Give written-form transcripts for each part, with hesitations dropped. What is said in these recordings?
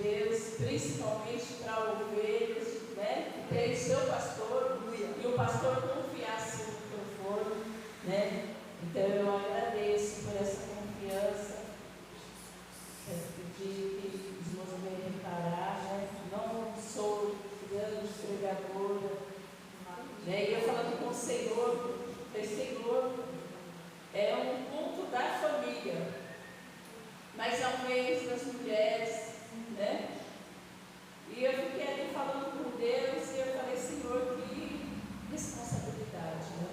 Deus, principalmente para ovelhas, né? Que tem o seu pastor e o pastor confiasse no microfone, né? Então eu agradeço por essa confiança. Pedir que os irmãos venham reparar, né? Não sou grande pregadora, né? E eu falando com o Senhor, é um culto da família, mas é um mês das mulheres, né? E eu fiquei ali falando com Deus e eu falei, Senhor, que responsabilidade, né?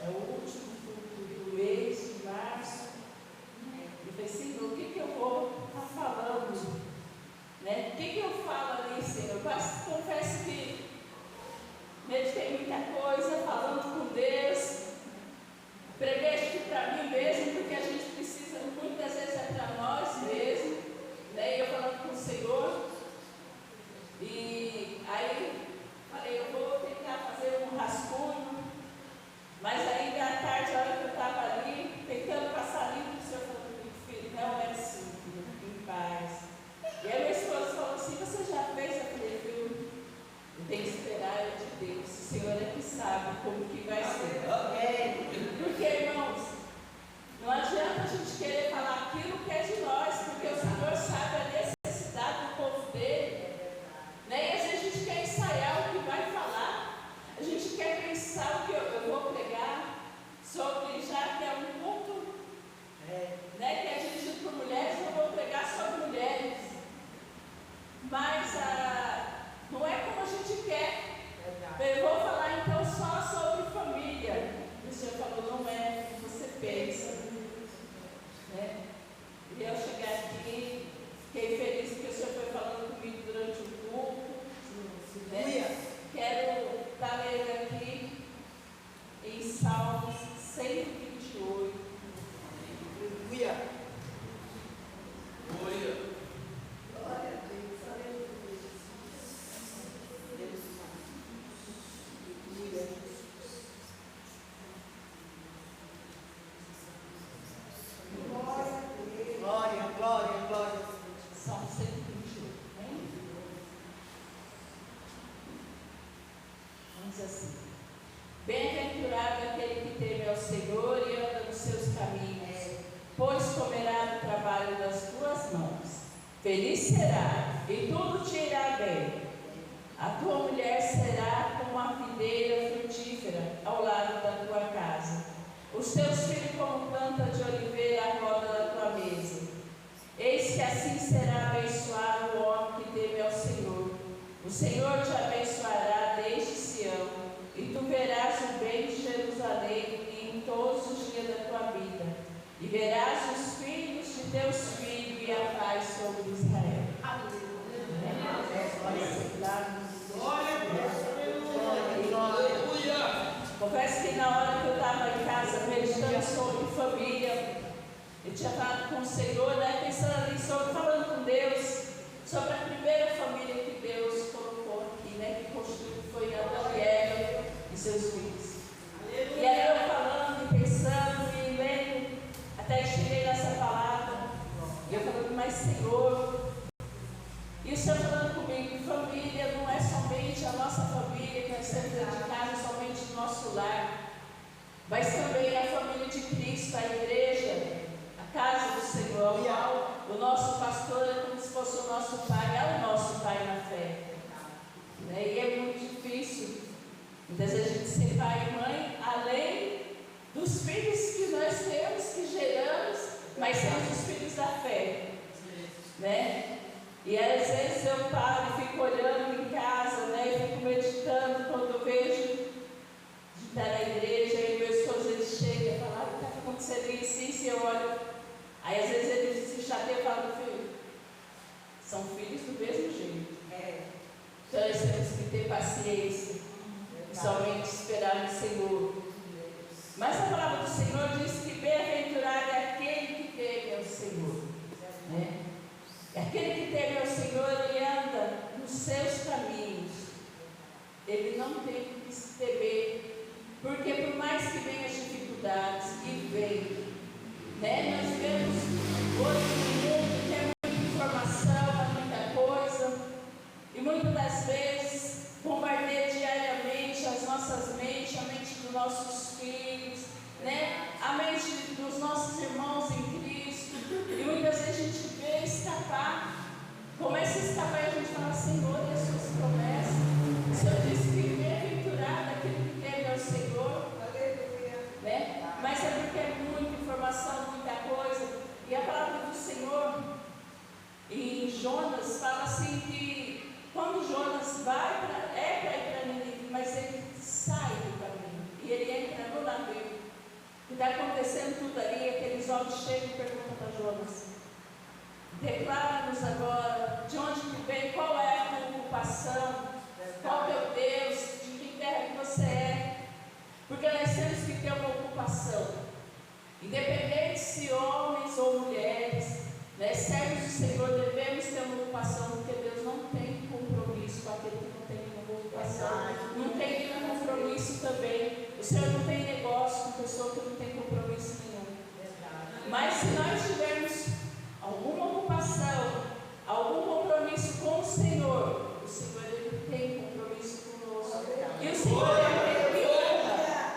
É o último culto do mês de março. Eu falei, Senhor, o que eu vou estar falando? Né? O que eu falo ali, Senhor? Eu confesso que meditei muita coisa, falando com Deus. Preguei aqui para mim mesmo, porque a gente precisa, muitas vezes é para nós mesmos. Né? E eu falando com o Senhor. E aí falei, eu vou tentar fazer um rascunho. Mas ainda à tarde, a hora que eu estava ali, tentando passar livro, o Senhor falou comigo, filho, não é assim, filho, em paz. E aí minha esposa falou assim, você já fez? Eu falei, filho, eu tenho que esperar de Deus. O Senhor é que sabe como que vai ser. Porque, irmãos, não adianta a gente querer falar aquilo que é de nós, porque o Senhor sabe a necessidade do povo dele. Né? E às vezes a gente quer ensaiar o que vai falar, a gente quer pensar o que eu vou pregar sobre, já que é um ponto, né, que é dirigido por mulheres, eu vou pregar sobre mulheres. Mas não é como a gente quer. Eu vou falar então só sobre família. O Senhor falou, não é como você pensa. Né? E eu cheguei aqui, fiquei feliz porque o Senhor foi falando comigo durante o culto. Né? Quero estar lendo aqui em Salmos 128. Aleluia. Glória. Glória a Deus. Aleluia. Glória, glória, glória. Salmo 128. Vamos assim. Bem-aventurado aquele que teme ao Senhor e anda nos seus caminhos, pois comerá do trabalho das tuas mãos. Feliz será, e tudo te irá bem. A tua mulher será como a videira frutífera ao lado da tua casa. Os teus filhos como planta de oliveira à roda da tua mesa. Eis que assim será abençoado o homem que teme ao Senhor. O Senhor te abençoará desde Sião, e tu verás o bem de Jerusalém em todos os dias da tua vida. E verás os filhos de teus filhos e a paz sobre Israel. Aleluia. Confesso que na hora que eu estava em casa meditando sobre família, eu tinha falado com o Senhor, né, pensando ali sobre, falando com Deus, sobre a primeira família que Deus colocou aqui, né, que construiu, foi Adão e Eva e seus filhos. E aí eu falando e pensando e lendo, até que cheguei nessa palavra, e eu falando, mas Senhor, e o Senhor falando comigo, família não é somente a nossa família, que nós temos dedicado somente no nosso lar, mas também a família de Cristo, a igreja, a casa do Senhor, o nosso pastor é como se fosse o nosso pai, é o nosso pai na fé. Né? E é muito difícil, muitas vezes a gente ser pai e mãe, além dos filhos que nós temos, que geramos, mas temos os filhos da fé. Né? E às vezes eu paro e fico olhando em casa, né, e fico meditando quando eu vejo de estar na igreja e meu esposo ele chega e fala, o que está acontecendo isso, e eu olho, aí às vezes ele se chateia e fala, filho, são filhos do mesmo jeito. Então nós temos que ter paciência, somente esperar no Senhor. Mas a palavra do Senhor diz que bem-aventurado é aquele que teme ao Senhor. Né? Aquele que teme ao Senhor, ele anda nos seus caminhos. Ele não tem que se temer, porque por mais que venham as dificuldades, e vem, né? Nós vemos hoje no mundo que é muita informação, é muita coisa. assim que quando Jonas vai para ir para Nínive, mas ele sai do caminho e ele entra no navio. E está acontecendo tudo ali, aqueles homens chegam e perguntam para Jonas: declara-nos agora de onde tu vem, qual é a tua ocupação, qual é o teu Deus, de que terra que você é. Porque nós temos que ter uma ocupação, independente se homens ou mulheres, né, servos do Senhor, devemos ter uma ocupação, porque Deus não tem compromisso com aquele que não tem nenhuma ocupação, não tem nenhum compromisso também. O Senhor não tem negócio com pessoa que não tem compromisso nenhum. Mas se nós tivermos alguma ocupação, algum compromisso com o Senhor ele tem compromisso conosco. E o Senhor é aquele que honra.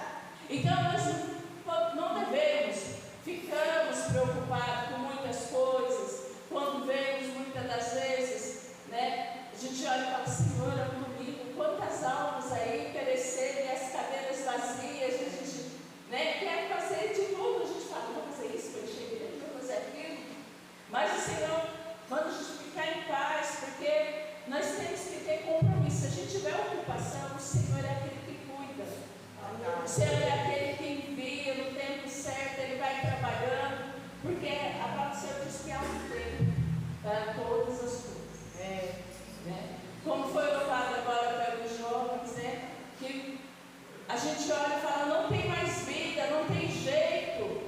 Então nós não devemos ficarmos preocupados com muitas coisas. Quando vemos muitas das vezes, né, a gente olha e fala: Senhor, é comigo, quantas almas aí perecerem, as cadeiras vazias, a gente, né, quer fazer de tudo, a gente fala: vou fazer isso, vou encher a igreja, vou fazer aquilo. Mas o Senhor manda a gente ficar em paz, porque nós temos que ter compromisso. Se a gente tiver ocupação, o Senhor é aquele que cuida. O Senhor é aquele que envia no tempo certo, Ele vai trabalhando, porque a palavra do Senhor diz que há um tempo para todas as coisas. Né? Como foi louvado agora pelos jovens, né? Que a gente olha e fala: não tem mais vida, não tem jeito.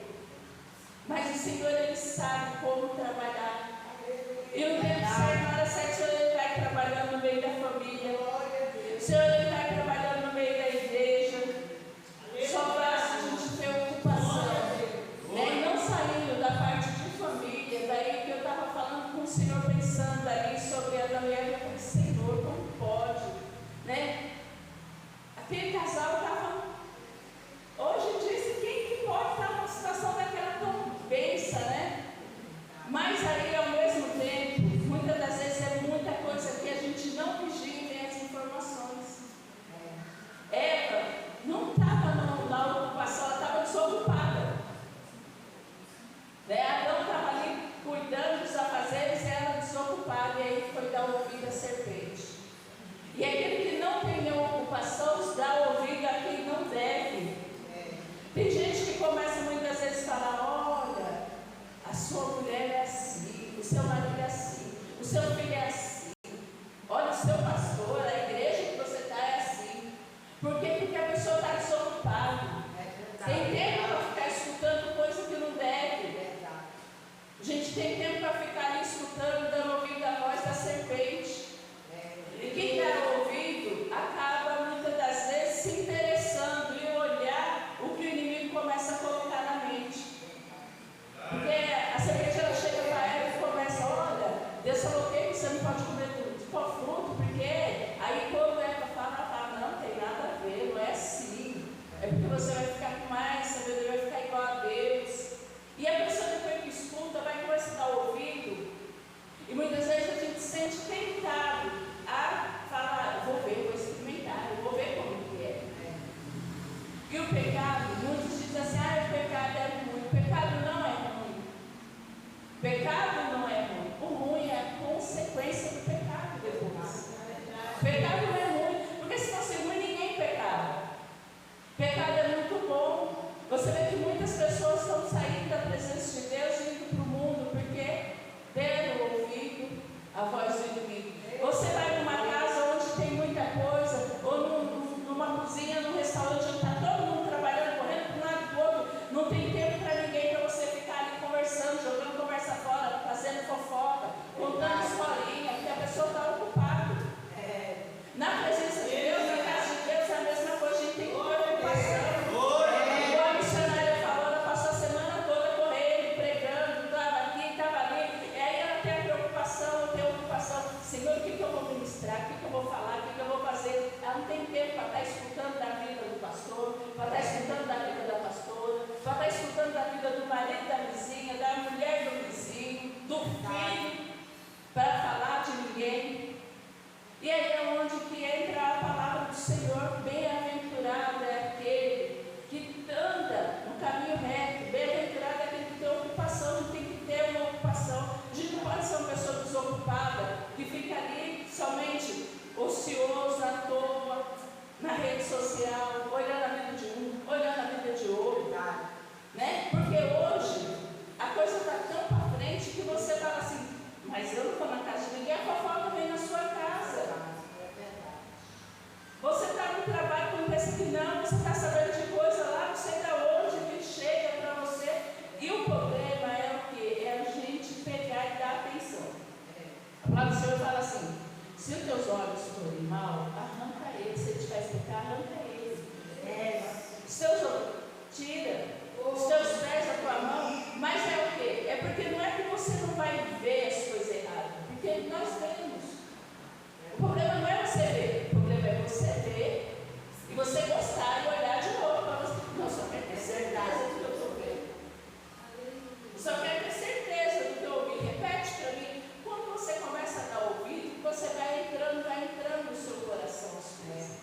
Mas o Senhor, Ele sabe como trabalhar. E no tempo certo, na hora certa, o Senhor, Ele vai trabalhando no meio da família. O Senhor, Ele vai trabalhando no meio da igreja. Só basta a gente ter ocupação. Né? E não saindo da parte de família. Daí que eu estava falando com o Senhor, pensando ali sobre a mulher. Eu falei: Senhor, como pode? Né? Aquele casal estava... Hoje disse, quem que pode estar numa situação daquela tão bença, né? Mas aí, ao mesmo tempo, muitas das vezes é muita coisa que a gente não vigia e tem as informações. Eva não estava na ocupação, ela estava desocupada. Né? Adão estava ali cuidando dos afazeres e ela desocupada, e aí foi dar ouvido à serpente. E aquele que não tem nenhuma ocupação dá ouvido a quem não deve. Tem gente que começa muitas vezes a falar: olha, a sua mulher é assim, o seu marido é assim, o seu filho é assim, olha, o seu pastor, a igreja que você está é assim. Por quê? Porque a pessoa está desocupada. Tem tempo para ficar escutando coisa que não deve. A gente tem tempo para ficar ali escutando, dando ouvido à voz da serpente. E quem dá ouvido acaba muitas das vezes se interessando e olhar o que o inimigo começa a colocar na mente. Porque a serpente, ela chega para ela e começa: olha, Deus falou que você não pode comer de qual fruto, porque aí quando ela fala: não tem nada a ver, não é assim. É porque você vai ficar com mais sabedoria, vai ficar igual a Deus. E a pessoa, depois que escuta, vai começar a dar ouvido. E muitas vezes a gente se sente tentado a falar: vou ver, vou experimentar, vou ver como que é. E o pecado, muitos dizem assim: o pecado é ruim. O pecado não é ruim. O pecado não é ruim. O ruim é a consequência do pecado depois. O pecado não é ruim, porque se fosse ruim, ninguém pecava. O pecado é muito bom. Você vê que muitas pessoas estão saindo da presença de Deus e indo para o mundo porque deram ouvido à voz do inimigo. Você vai numa casa onde tem muita coisa, ou numa cozinha, num restaurante onde está todo mundo trabalhando, correndo de um lado e do outro, não tem tempo para ninguém, para você ficar ali conversando, jogando conversa fora, fazendo fofoca, contando historinha, porque a pessoa está ocupada. Na presença de Deus, na casa de Deus, é a mesma coisa, a gente tem que ter ocupação. Igual a missionária falou, ela passou a semana toda correndo, pregando, estava aqui, estava ali, e aí ela tem a preocupação, eu tenho ocupação: Senhor, o que eu vou ministrar, o que eu vou falar, o que eu vou fazer? Ela não tem tempo para estar escutando da vida do pastor, para estar escutando da vida da pastora, para estar escutando da vida do marido da vizinha, da mulher do vizinho, do filho, para falar de ninguém. E aí é onde que entra a palavra do Senhor: bem-aventurado é aquele que anda no caminho reto, bem-aventurado é aquele que tem ocupação. A gente tem que ter uma ocupação. A gente não pode ser uma pessoa desocupada que fica ocioso, à toa, na rede social, olhando a vida de um, olhando a vida de outro, né? Porque hoje a coisa está tão para frente que você fala assim, mas eu não estou na casa de ninguém, a fofoca vem na sua casa. Você está no trabalho, quando pensa que não, você está sabendo de coisa lá, não sei de onde, que chega para você. E o problema é o quê? É a gente pegar e dar atenção. A palavra do Senhor fala assim, se os teus olhos forem mal, arranca ele. Se ele te faz pecar, arranca ele. Seus olhos, tira. Os teus pés da tua mão. Mas é o quê? É porque não é que você não vai ver as coisas erradas. Porque nós vemos. O problema não é você ver. O problema é você ver e você gostar e olhar de novo para você. Não, só quero ter certeza do que eu estou vendo. Só quero ter certeza do que eu ouvi. Repete para mim. Quando você começa a dar ouvido, você vai entrando no seu coração as coisas.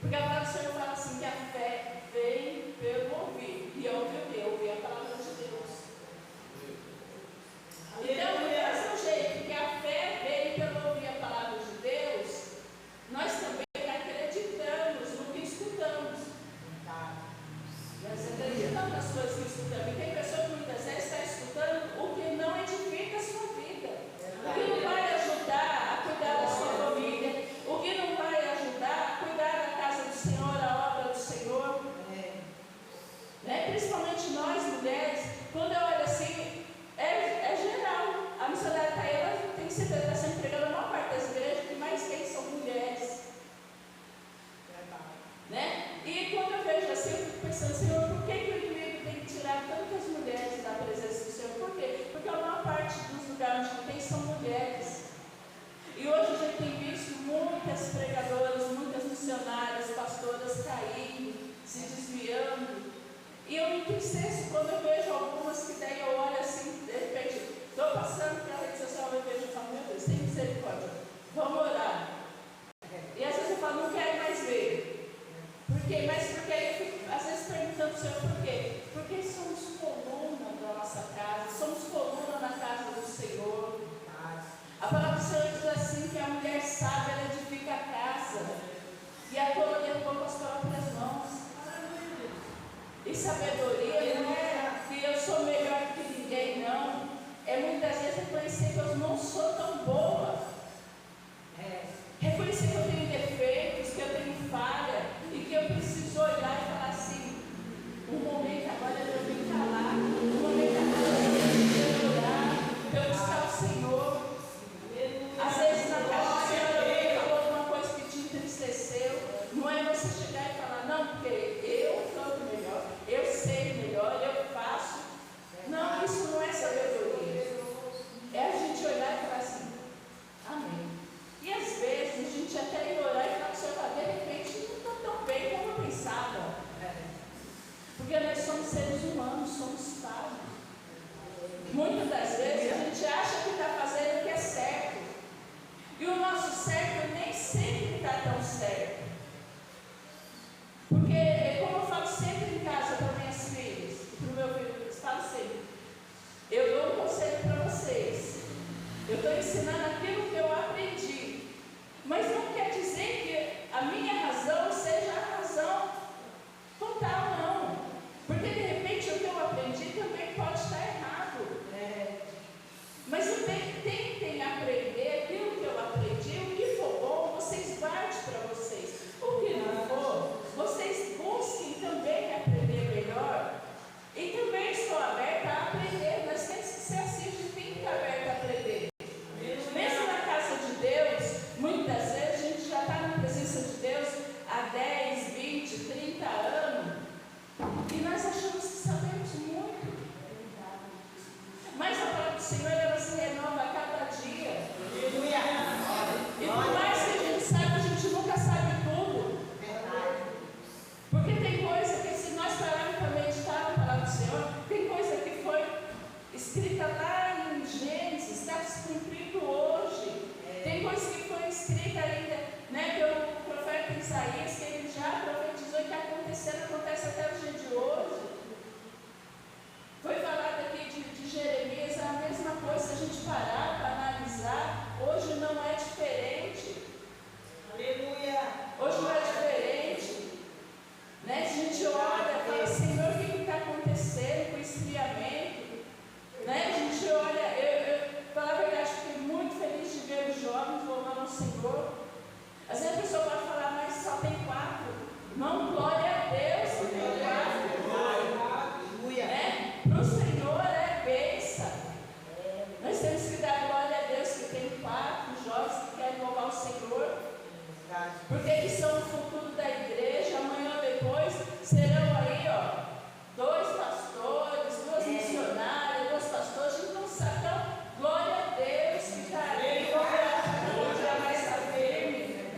Porque a palavra do Senhor fala assim, que a fé vem pelo ouvir. E ouvir a palavra de Deus. Então, do mesmo jeito que a fé vem pelo ouvir a palavra de Deus, nós também acreditamos no que escutamos. Nós acreditamos nas coisas que escutamos. E tem pessoa que muitas vezes está escutando o que não edifica a sua vida. O que não vai ajudar a cuidar da sua família. O que não vai ajudar a cuidar da casa do Senhor, a obra do Senhor. Né? Principalmente nós, mulheres, quando eu olho assim, é geral. A missionária Taíra está sempre pregando a maior parte das igrejas, que mais tem são mulheres. Né? E quando eu vejo assim, eu fico pensando, Senhor, por que o inimigo tem que tirar tantas mulheres da presença do Senhor? Por quê? Porque a maior parte dos lugares onde tem são mulheres. E hoje a gente tem visto muitas pregadoras, muitas missionárias, pastoras caindo, se desviando. E eu me entristeço quando eu vejo algumas que daí eu olho assim, de repente, estou passando pela rede social e vejo e falo, meu Deus, tem misericórdia, vamos orar. E às vezes eu falo, não quero mais ver. Por quê? Mas porque aí eu fico, às vezes, perguntando ao Senhor por quê? Porque somos coluna da nossa casa, somos coluna na casa do Senhor. A palavra do Senhor diz assim, que a mulher sábia, ela edifica a casa, e a tola levou com as próprias mãos. E sabedoria não é que eu sou melhor que ninguém, não. É muitas vezes reconhecer que eu não sou tão boa. Reconhecer que eu tenho defeitos, que eu tenho falha, e que eu preciso olhar e falar assim, um momento agora eu me calar, um momento agora eu orar, eu buscar o Senhor. Às vezes na casa do Senhor alguém falou alguma coisa que te entristeceu. Não é você chegar e falar, não, porque eu sou melhor, eu sei melhor, eu faço. Não, isso não é sabedoria. É a gente olhar e falar assim, amém. E às vezes a gente até ir orar e falar, Senhor, de repente não está tão bem como eu pensava. Porque nós somos seres humanos, somos falhos. Muitas das vezes a gente acha que está fazendo o que é certo. E o nosso certo nem sempre está tão certo. Porque, como eu falo sempre em casa para minhas filhas, para o meu filho, eu falo sempre, eu dou um conselho para vocês. Eu estou ensinando aquilo que eu aprendi. Mas não quer dizer que a minha razão seja a razão total, não. Porque de repente o que eu aprendi também pode estar errado. Mas tentem aprender aquilo que eu aprendi. O que for bom, vocês guardem para vocês. O que não for, vocês busquem também aprender melhor. E também estou aberta a aprender. Nós temos que ser assim, a gente tem que estar aberta a aprender. Mesmo ao Senhor. Às vezes a pessoa pode falar, mas só tem 4. Irmão, glória a Deus, que tem 4. Né? Para o Senhor é bênção. Nós temos que dar glória a Deus que tem 4 jovens que querem louvar o Senhor. Porque eles são o futuro da igreja. Amanhã ou depois serão aí, ó, 2 pastores, 2 missionárias, 2 pastores. A gente não sabe. Então, glória a Deus que está ali. Já vai estar firme.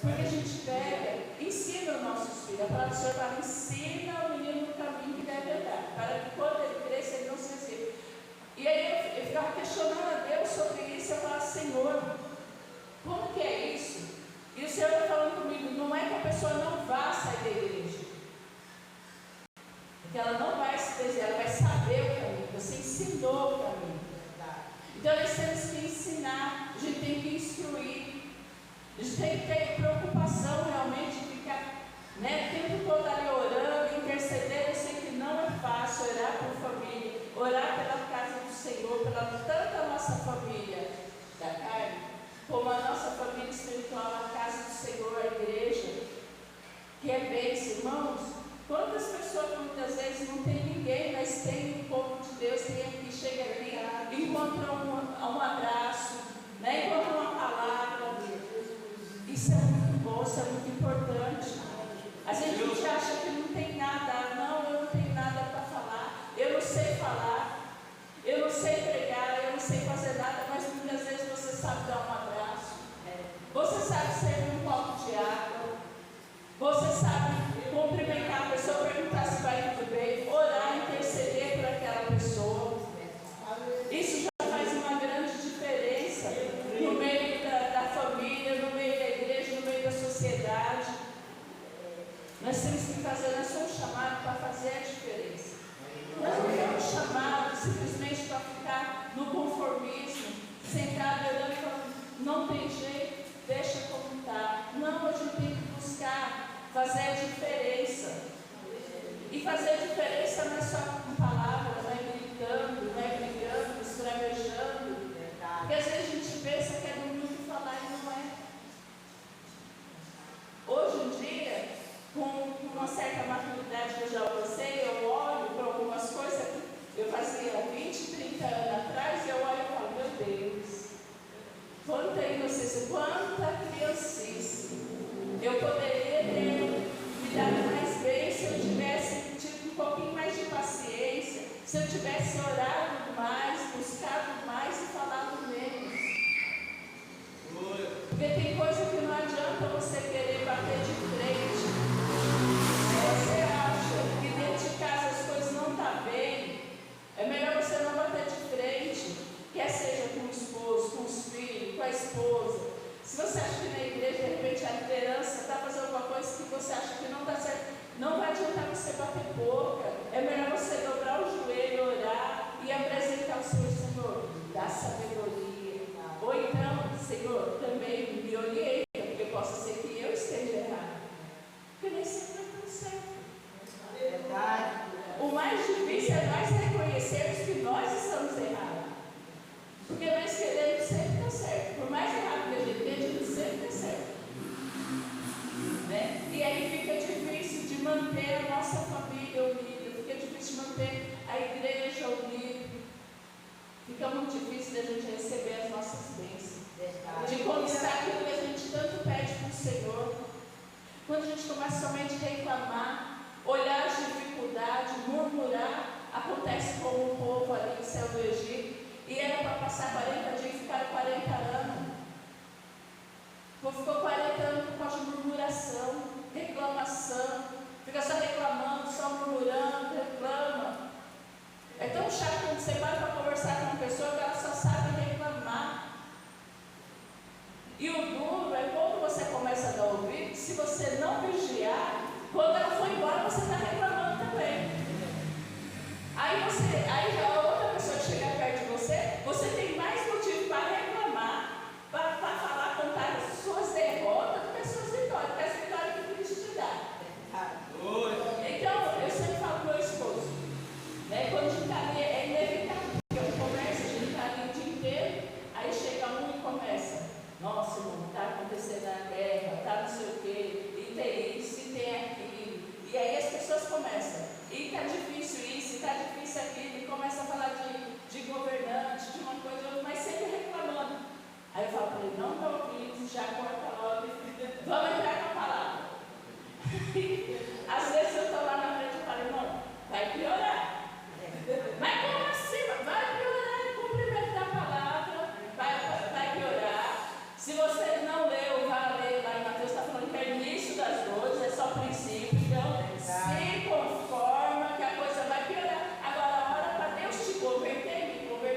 Porque a gente pega, ensina os nossos filhos. A palavra do Senhor fala, ensina o menino no caminho que deve andar, para que quando ele cresça ele não se esqueça. E aí eu ficava questionando a Deus sobre isso. Eu falava, Senhor, como que é isso? E o Senhor está falando comigo, não é que a pessoa não vá sair da igreja, porque ela não vai se desejar, ela vai saber o caminho. Você ensinou o caminho. Então nós temos que ensinar, a gente tem que instruir, a gente tem que ter preocupação realmente de ficar, né, o tempo todo ali orando, intercedendo. Eu sei que não é fácil orar por família, orar pela casa do Senhor, pela tanto a nossa família da carne, como a nossa família espiritual, a casa do Senhor, a igreja, que é bênção, irmãos. Quantas pessoas muitas vezes não tem ninguém, mas tem o povo de Deus, tem aqui, chega ali, encontra um abraço, né? Encontra uma palavra. Isso é muito bom, isso é muito importante. Às vezes a gente acha que não tem nada, não, eu não tenho nada para falar, eu não sei falar, eu não sei pregar, eu não sei fazer nada, mas muitas vezes você sabe dar um abraço, você sabe servir um copo de água, você sabe cumprimentar a pessoa, perguntar se vai tudo bem, orar, interceder por aquela pessoa. Isso já faz uma grande diferença no meio da família, no meio da igreja, no meio da sociedade. Nós temos que fazer, nós somos chamados para fazer a diferença. Nós não somos chamados simplesmente para ficar no conformismo, sentado olhando e falando, não tem jeito, deixa como está. Não, a gente tem que buscar fazer a diferença. E fazer a diferença não é só com palavras, não é gritando, não é brigando, esbravejando. Porque às vezes a gente pensa que é bonito falar e não é. Hoje em dia, com uma certa maturidade que eu já alcancei, eu olho para algumas coisas que eu fazia 20, 30 anos atrás, e eu olho e falo, meu Deus, quanta inocência, quanta criancice. Eu poderia ter me dado mais bem se eu tivesse tido um pouquinho mais de paciência, se eu tivesse orado mais, buscado mais e falado menos. Porque tem coisa que não adianta você querer bater de frente. Se você acha que dentro de casa as coisas não estão bem, é melhor você não bater de frente, quer seja com o esposo, com os filhos, com a esposa. Se você acha que na igreja, de repente, a liderança está fazendo alguma coisa que você acha que não está certo, não vai adiantar você bater boca. É melhor você dobrar o joelho, orar e apresentar ao Senhor, dá sabedoria. Ou então, Senhor, também me orienta, porque possa ser que eu esteja errado. Porque nem sempre vai tudo certo. Verdade. O mais difícil é nós reconhecermos que nós estamos errados. Porque nós queremos sempre estar certo. Por mais errado que a gente sempre está certo. Né? E aí fica difícil de manter a nossa família unida. E está difícil isso, está difícil aquilo, e começa a falar de governante, de uma coisa, mas sempre reclamando. Aí eu falo para ele, não está ouvindo, já corta logo, vamos entrar com a palavra. Às vezes eu estou lá na frente e falo, irmão, vai piorar. Mas como assim? Vai piorar, é cumprimento da palavra, vai piorar. Se você não leu, vá ler lá em Mateus, está falando que é início das dores, é só princípio, então se conforma que a coisa vai piorar. Agora a hora para Deus te converter, me converter.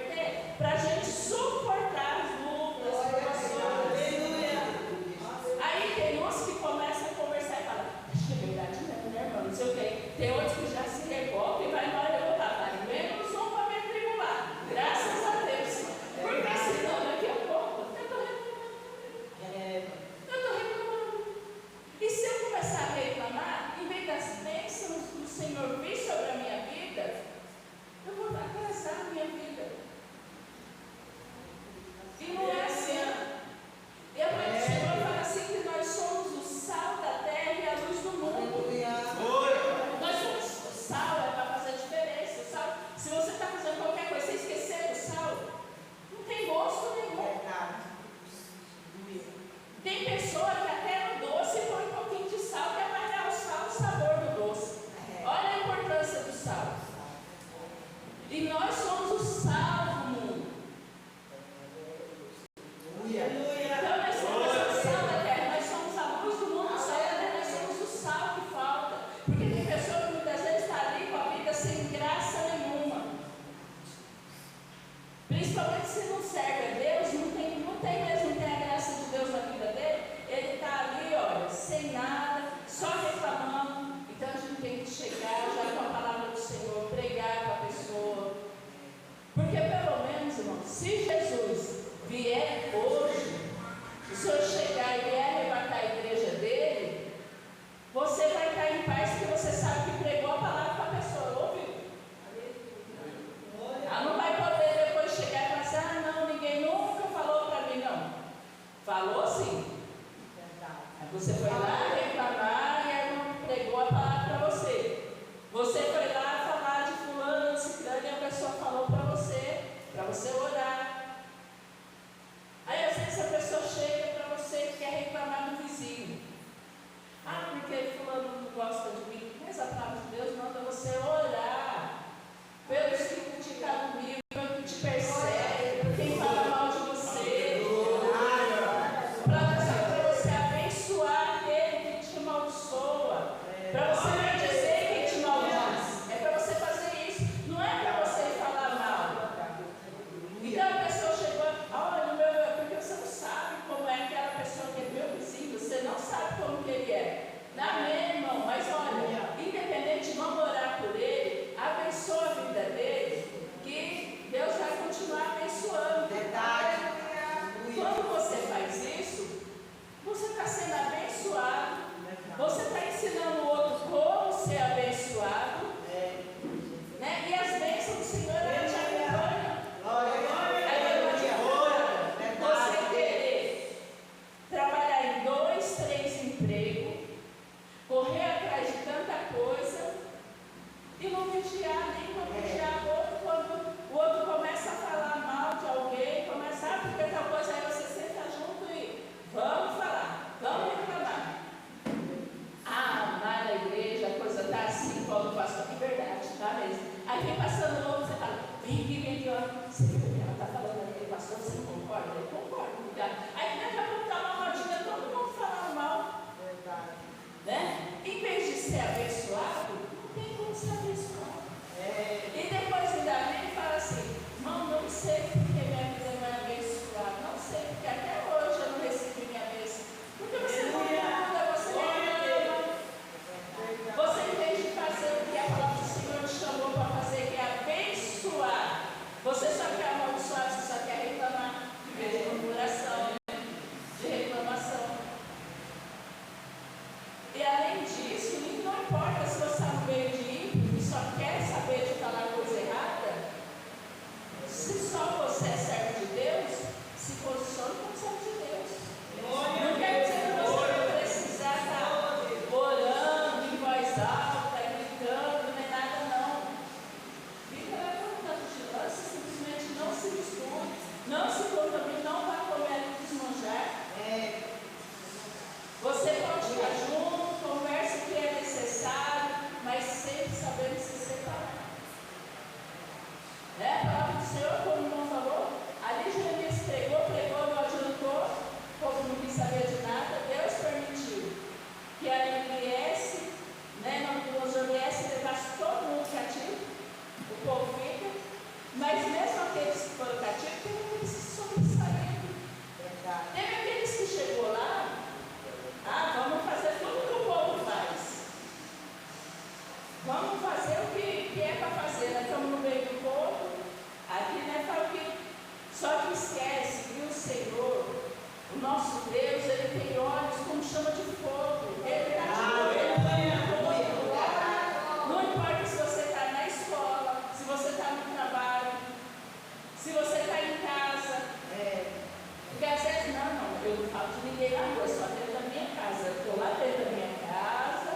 falo de ninguém na rua, só dentro da minha casa. Eu estou lá dentro da minha casa,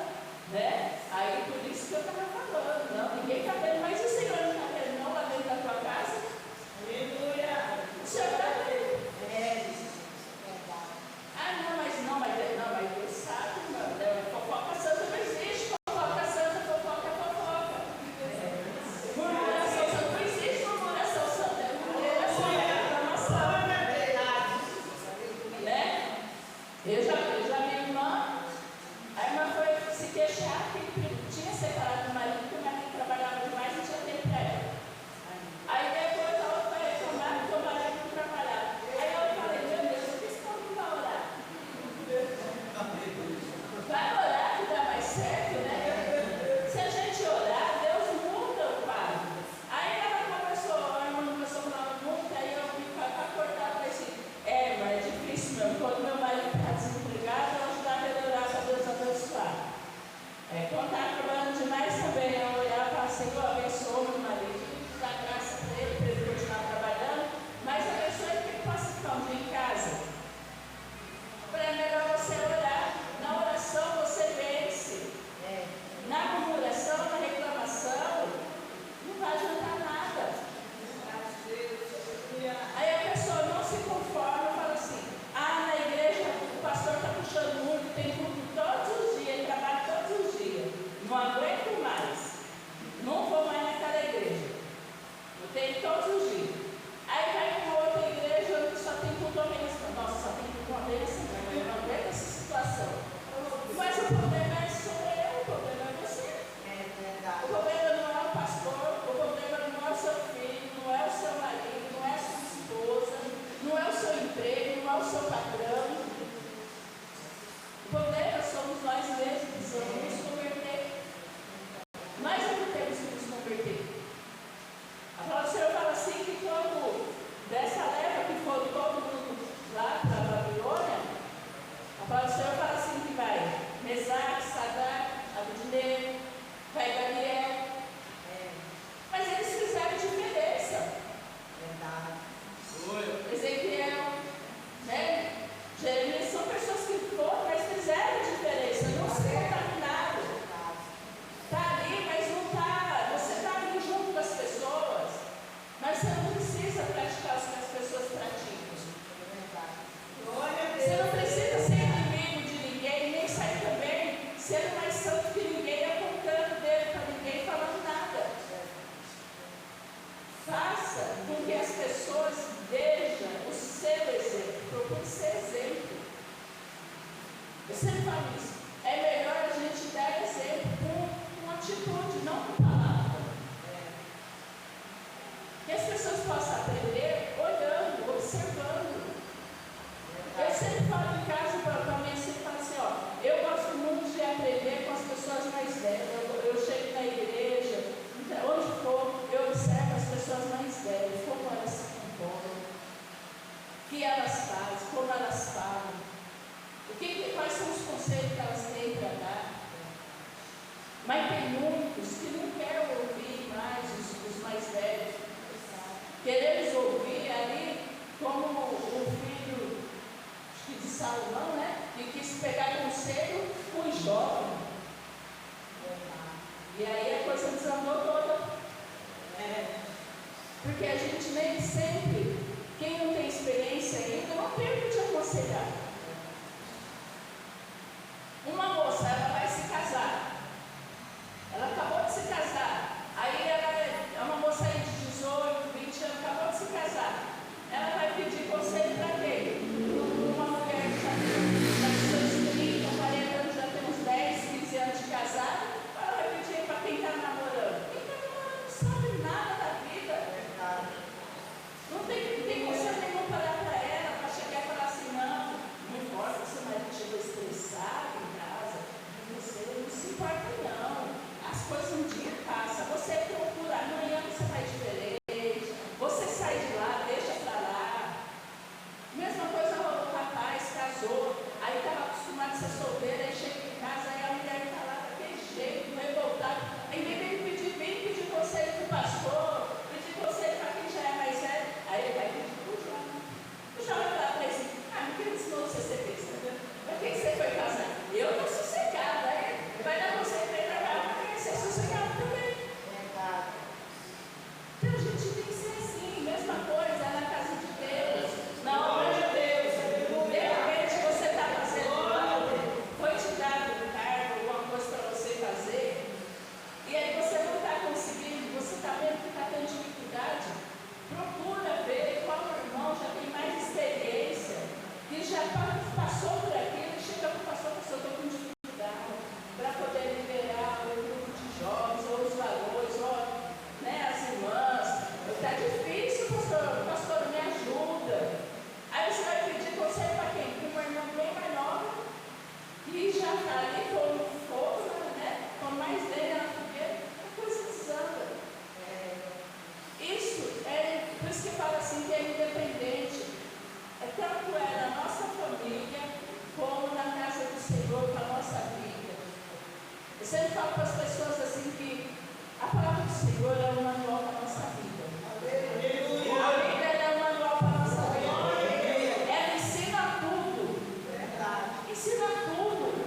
né? Aí por isso que eu estava falando, não, ninguém está vendo, mas o Senhor não está vendo não lá dentro da tua casa? Aleluia! O Senhor está vendo? Mas Deus sabe, mano. Fofoca santa não existe, fofoca santa, fofoca é fofoca. Murmuração santa não existe, murmuração santa é murmuração, é reclamação. Né? Eu já vi a irmã foi se queixar que tinha separado do marido, porque o marido trabalhava demais e não tinha tempo para ela. Aí depois a outra foi reclamar porque o marido não trabalhava. Aí eu falei, meu Deus, por que esse povo não vai orar? Vai orar que dá mais certo, né? Se a gente orar, Deus muda o quadro. Aí ela começou, a irmã começou a falar muito, aí eu vim para cortar, falei assim, irmã, é difícil mesmo. Quando meu marido está desempregado, eu ajudava ele a orar para Deus abençoar. Quando está trabalhando demais também, eu olhava e falava, Senhor, abençoa meu marido, dá graça para ele continuar trabalhando, mas abençoe que ele possa ficar um dia em casa. É melhor você orar. Na oração você vence. Na murmuração, na reclamação, não vai adiantar nada. Aí a pessoa não se conforma e fala assim, na igreja o pastor está puxando muito, tem culto todos os dias, ele trabalha todos os dias. Não aguento mais. Não vou mais naquela igreja. Eu tenho todos os dias. Aí vai para uma outra igreja onde só tem culto uma vez. Nossa, só tem culto uma vez, eu não aguento essa situação. Mas o problema é sou eu, o problema é você. O problema não é o pastor, o problema não é o seu filho, não é o seu marido, não é a sua esposa, não é o seu emprego, não é o seu patrão. O problema somos nós mesmos, precisamos nos converter. Nós não temos que nos converter. A palavra do Senhor fala assim que quando dessa leva que foram todo mundo lá para a Babilônia, a palavra do Senhor fala assim que vai Mesaque, Sadraque, Abednego, vai Daniel. Mas eles fizeram diferença. Ezequiel, né? Jeremias são pessoas que foram, mas fizeram diferença, não se contaminaram. Está ali, mas não está. Você está ali junto com as pessoas, mas você não precisa praticar o que as pessoas praticam. Você não precisa ser inimigo de ninguém, nem sair também sendo mais santo que ninguém, apontando o dedo para ninguém, falando nada. Faça com que as pessoas vejam o seu exemplo. Procure ser exemplo. Eu sempre falo isso. É melhor a gente dar exemplo com atitude, não com palavra. Que as pessoas possam aprender olhando, observando. Eu sempre falo em casa para mim, sempre falo assim, eu gosto muito de aprender com as pessoas mais velhas. Eu chego na igreja, onde for, eu observo as pessoas mais velhas, como elas se comportam, o que elas fazem, como elas falam, quais são os conselhos que elas têm para dar. Mas tem muitos que não querem ouvir mais os mais velhos. Queremos ouvir ali como o filho de Salomão, né? Que quis pegar conselho com os jovens. E aí a coisa desandou toda. Porque a gente nem sempre, quem não tem experiência ainda, não tem o que te aconselhar. Uma moça, ela vai se casar. Ela acabou de se casar. Aí ela é uma moça aí de 18, 20 anos, acabou de se casar. Ela vai pedir conselho para quem? Uma mulher que já tem seus 30, 40 anos, já tem uns 10, 15 anos de casada. Ela vai pedir para quem está namorando. Quem está namorando não sabe nada da vida. Não tem Eu sempre falo para as pessoas assim que a palavra do Senhor é um manual para a nossa vida. A Bíblia é um manual para a nossa vida. Ela ensina tudo. Ensina tudo.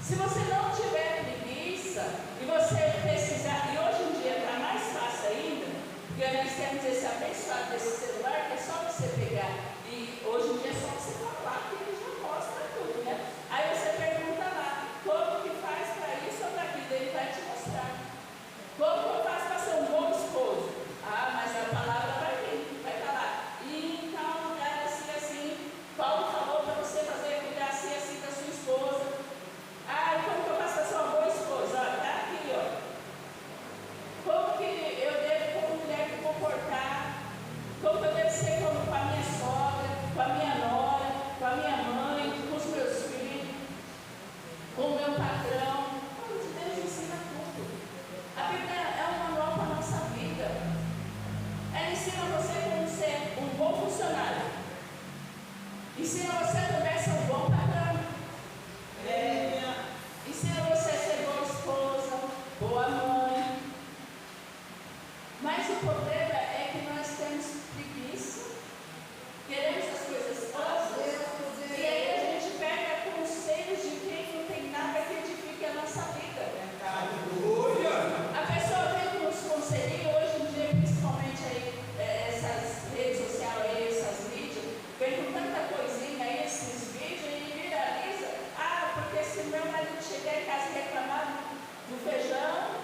Se você não tiver preguiça e você precisar, e hoje em dia está mais fácil ainda, porque nós temos esse abençoado desse celular que é só você pegar. E hoje em dia é só você falar que ele já mostra tudo, né? Aí você pergunta lá, como que faz para isso ou para aquilo? Ele vai te mostrar. Como que eu faço para ser um bom esposo? Ah, mas a palavra vai vir, vai estar lá. E então, era assim, Paulo falou para você fazer, cuidar assim da sua esposa. Ah, e como que eu faço para ser uma boa esposa? Olha, está aqui, ó. Como que eu devo, como mulher, me comportar? Como que eu devo ser como com a minha sogra, com a minha nora, com a minha mãe, com os meus filhos, com o meu patrão? A palavra de Deus ensina tudo. A Bíblia é um manual para a nossa vida. Ela ensina você como ser um bom funcionário. Ensina você também a ser um bom patrão. Ensina você a ser boa esposa, boa mãe. Mas o problema é que nós temos preguiça, queremos as coisas fáceis, e aí a gente pega conselhos de quem não tem nada que edifique a nossa vida. A pessoa vem com os conselhos, hoje em dia, principalmente aí, essas redes sociais, aí, essas mídias, vem com tanta coisinha aí, esses vídeos, e viraliza. Ah, porque se meu marido chegar em casa e reclamar do feijão,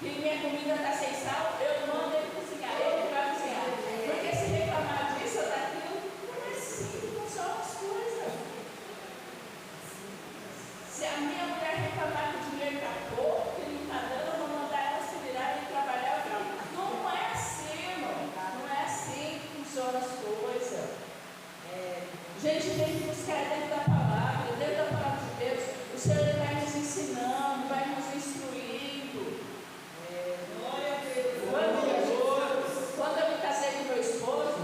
que minha comida está sem sal, eu mando ele cozinhar, ele vai cozinhar. Porque se reclamar disso ou daquilo, não é assim, não são as coisas. Se a minha mulher reclamar que o dinheiro está pouco, que não está dando, eu vou mandar ela se virar e trabalhar. Não é assim, irmão. Não é assim que funcionam as coisas. A gente tem que buscar dentro da palavra de Deus. O Senhor vai nos ensinando, vai nos instruindo. Quando eu me casei com meu esposo,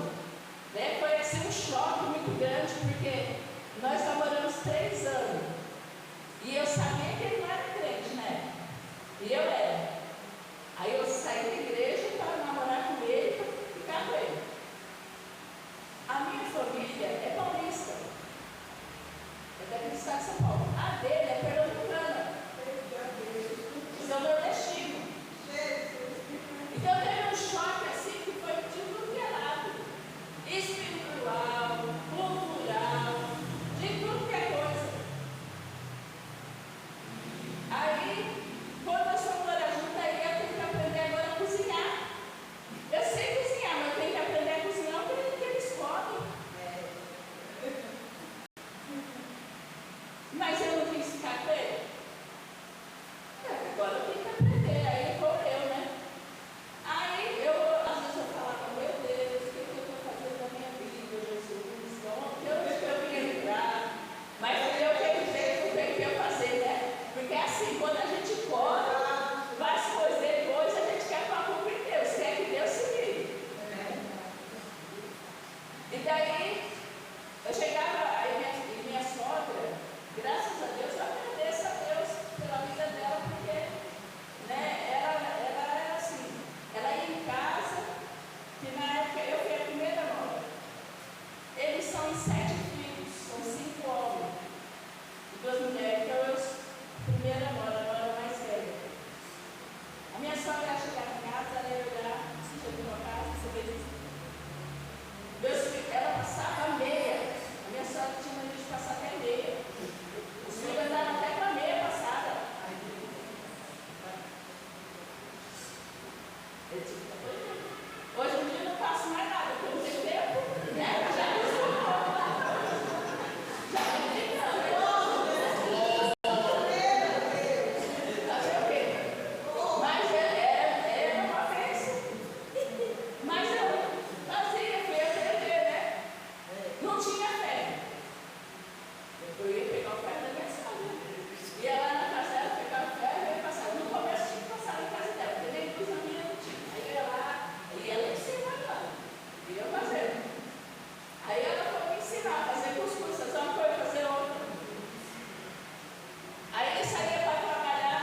né, foi assim um choque muito grande, porque nós namoramos 3 anos. E eu sabia que ele não era crente, né? E eu era. Aí eu saí da igreja para namorar com ele, para ficar com ele. A minha família é paulista. É daqui do estado de São Paulo. A dele é pernambucana. São nordestino. Então teve um choque assim que foi de tudo que é lado. Espiritual, cultural, de tudo que é coisa. Aí, quando nós fomos morar juntos, aí eu tenho que aprender agora a cozinhar. Eu sei cozinhar, mas eu tenho que aprender a cozinhar o que eles comem. Mas eu não quis ficar com ele. Agora eu tenho que aprender. Aí vou eu, né? Aí eu, às vezes eu falava, meu Deus, o que eu estou fazendo na minha vida, Jesus? Onde eu vim entrar? Mas eu tenho que fazer, né? Porque assim, quando a gente cobra, faz coisas depois, a gente quer para cumprir Deus, quer que Deus se vire. E daí, eu chegava, aí minha sogra, graças a Deus, eu agradeço a Deus pela vida dela, porque né, ela era assim, ela ia em casa, que na época eu fui a primeira nora. Eles são em 7 filhos, são 5 homens e 2 mulheres, então eu primeira nora, a nora mais velha. A minha sogra chegava em casa, ela ia olhar, você já viu uma casa, você vê isso? Ela passava meia. A minha sogra tinha mania de passar até meia. Os filhos andavam até com a meia passada. Hoje em dia eu não faço mais nada, porque eu não tenho tempo, né? Já mas era uma vez. Mas eu fazia, fui aprender, né? Não tinha fé. Eu ia pegar o ferro da minha sogra. Ia lá na casa dela, pegar o ferro e ia passar. No começo tinha que passar na casa dela, porque nem luz na minha não tinha. Aí eu ia lá, e ela ensinava lá. E eu fazendo. Aí ela foi me ensinar a fazer cuscuz, fazer uma coisa, fazer outra. Aí eu saía para trabalhar.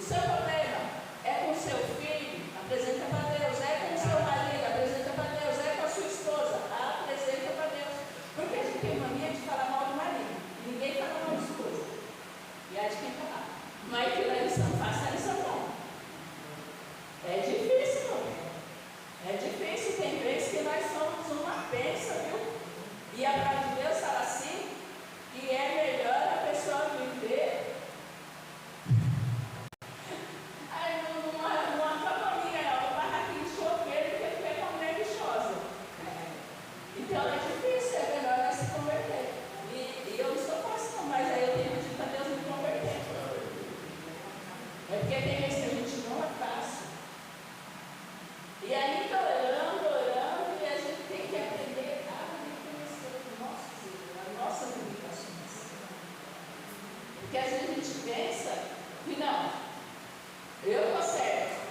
O seu problema é com o seu filho? Apresenta para Deus. É com o seu marido? Apresenta para Deus. É com a sua esposa? Apresenta para Deus. Porque a gente tem mania de falar mal do marido. Ninguém fala mal da esposa. E aí de quem falar. Mas que na lição, faça a lição não. É difícil, não. É difícil. Tem vezes que nós somos uma bênção, viu? E a palavra de Deus fala assim, que é melhor a pessoa viver numa cabaninha, um barraquinho de chopeiro, do que viver com uma mulher bichosa. Então é difícil, é melhor nós se converter. E eu não estou fácil não, mas aí eu tenho pedido para Deus me converter. É porque tem vezes que a gente não é fácil. E aí orando, e a gente tem que aprender a reconhecer os nossos erros, as nossas limitações. Porque às vezes a gente pensa que não, eu estou certo.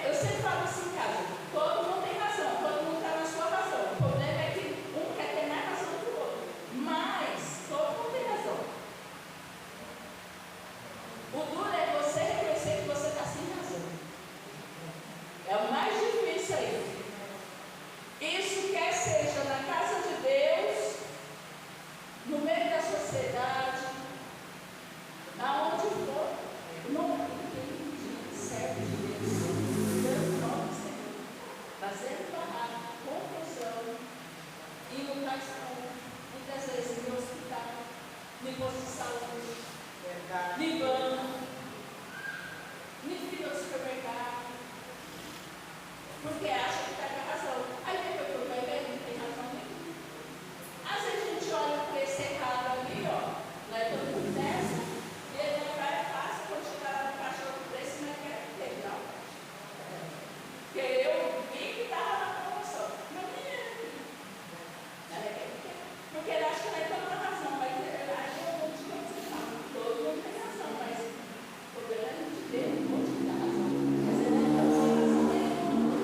Eu sempre falo assim em casa, todo mundo tem razão, todo mundo está na sua razão. O problema é que um quer ter mais razão que o outro. Mas todo mundo tem razão. O duro é você reconhecer que você está sem razão. É o mais difícil aí. Isso quer seja na casa de Deus, no meio da sociedade, aonde for, não tem serve de Deus, dando nome ao Senhor, fazendo barraco, confusão, indo para a escola, muitas vezes no hospital, no posto de saúde, no banco, no fila do supermercado, porque acha que está com a razão. Aí depois que vai ver, não tem razão nenhuma. Às vezes a gente olha para esse errado ali, ó, lá é todo mundo dessa, e ele não vai fácil quando chegar lá no caixa do preço, não quer ter, não. Porque eu vi que estava na promoção, mas nem era. Porque ele acha que vai ter uma razão, mas ele acha que eu vou te dizer, todo mundo tem razão, mas o problema é a gente ter um monte de razão. Mas ele não tem razão nenhuma.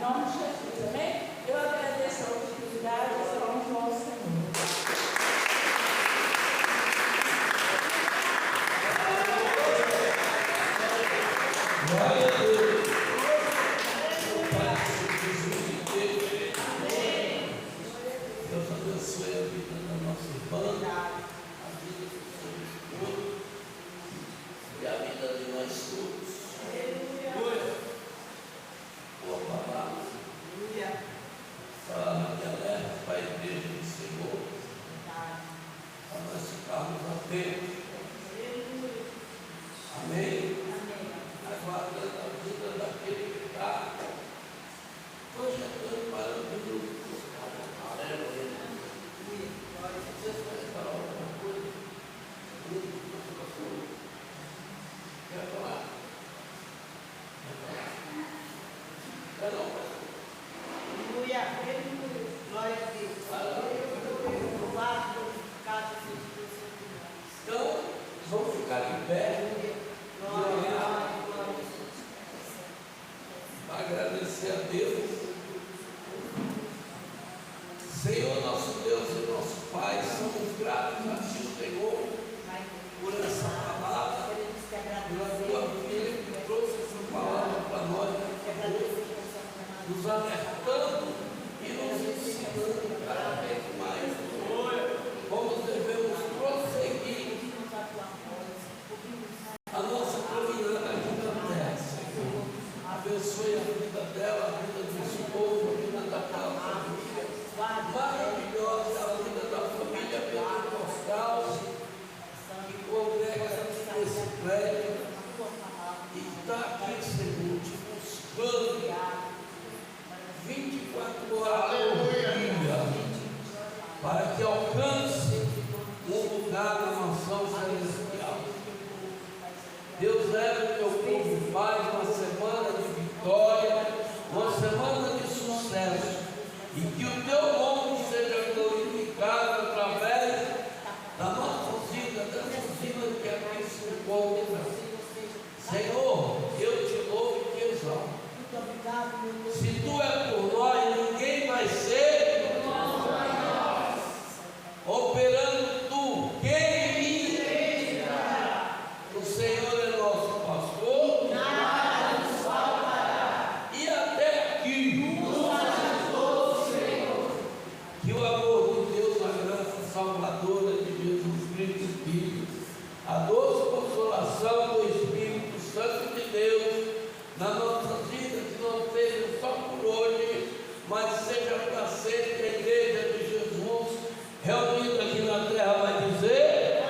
nome de Jesus, amém? Eu agradeço a oportunidade, vamos ao Senhor. Glória a Deus. O Pai de Jesus inteiro. Amém. Deus abençoe a vida da nossa irmã, a vida do seu esposo e a vida de nós todos. Boa palavra. Fala de alerta para a igreja do Senhor, para nós ficarmos atentos. Amém. Aguardando a vida daquele que está. Hoje eu estou parando de buscar uma amarela. Vocês querem falar alguma coisa? Quer falar? Quer não, pastor? Aleluia. Glória a Deus. Louvado, glorificado seja Deus sobre nós. Então, vamos ficar de pé. Glória. Agradecer a Deus, Senhor nosso Deus e nosso Pai, somos gratos a Ti, Senhor, por essa palavra, pela Tua filha que trouxe essa palavra para nós, nos alertando e nos ensinando cada vez mais como devemos prosseguir a nossa caminhada aqui na terra, Senhor. Abençoe a vida dela, a vida do esposo, a vida daquela família maravilhosa, a vida da família pentecostal que congrega nesse prédio e está aqui, Senhor, te buscando 24 horas por dia, para que alcance um lugar na mansão celestial. Deus leva o teu povo mais uma semana de vitória, uma semana de sucesso, e que o teu nome seja glorificado através da nossa vida, dessa vida que aqui se encontra. Senhor, eu te louvo e te exalto. Se tu é por nós, ninguém vai ser operando tu. Quem irá? O Senhor é nosso pastor. Nada nos faltará. E até aqui nos ajudou o Senhor. Que o amor de Deus, a graça salvadora de Jesus Cristo, Filho, a doce consolação do Espírito Santo de Deus na nossa vida, que não seja só por hoje, mas seja para sempre. A igreja de Jesus reunida aqui na terra vai dizer: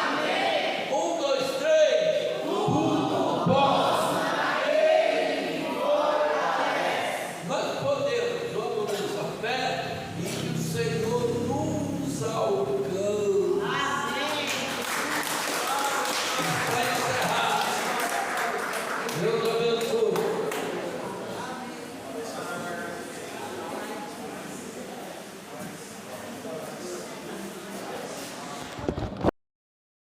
amém. 1, 2, 3. Tudo posso naquele que fortalece. Nós podemos, vamos nessa fé, e que o Senhor nos alcance. Amém.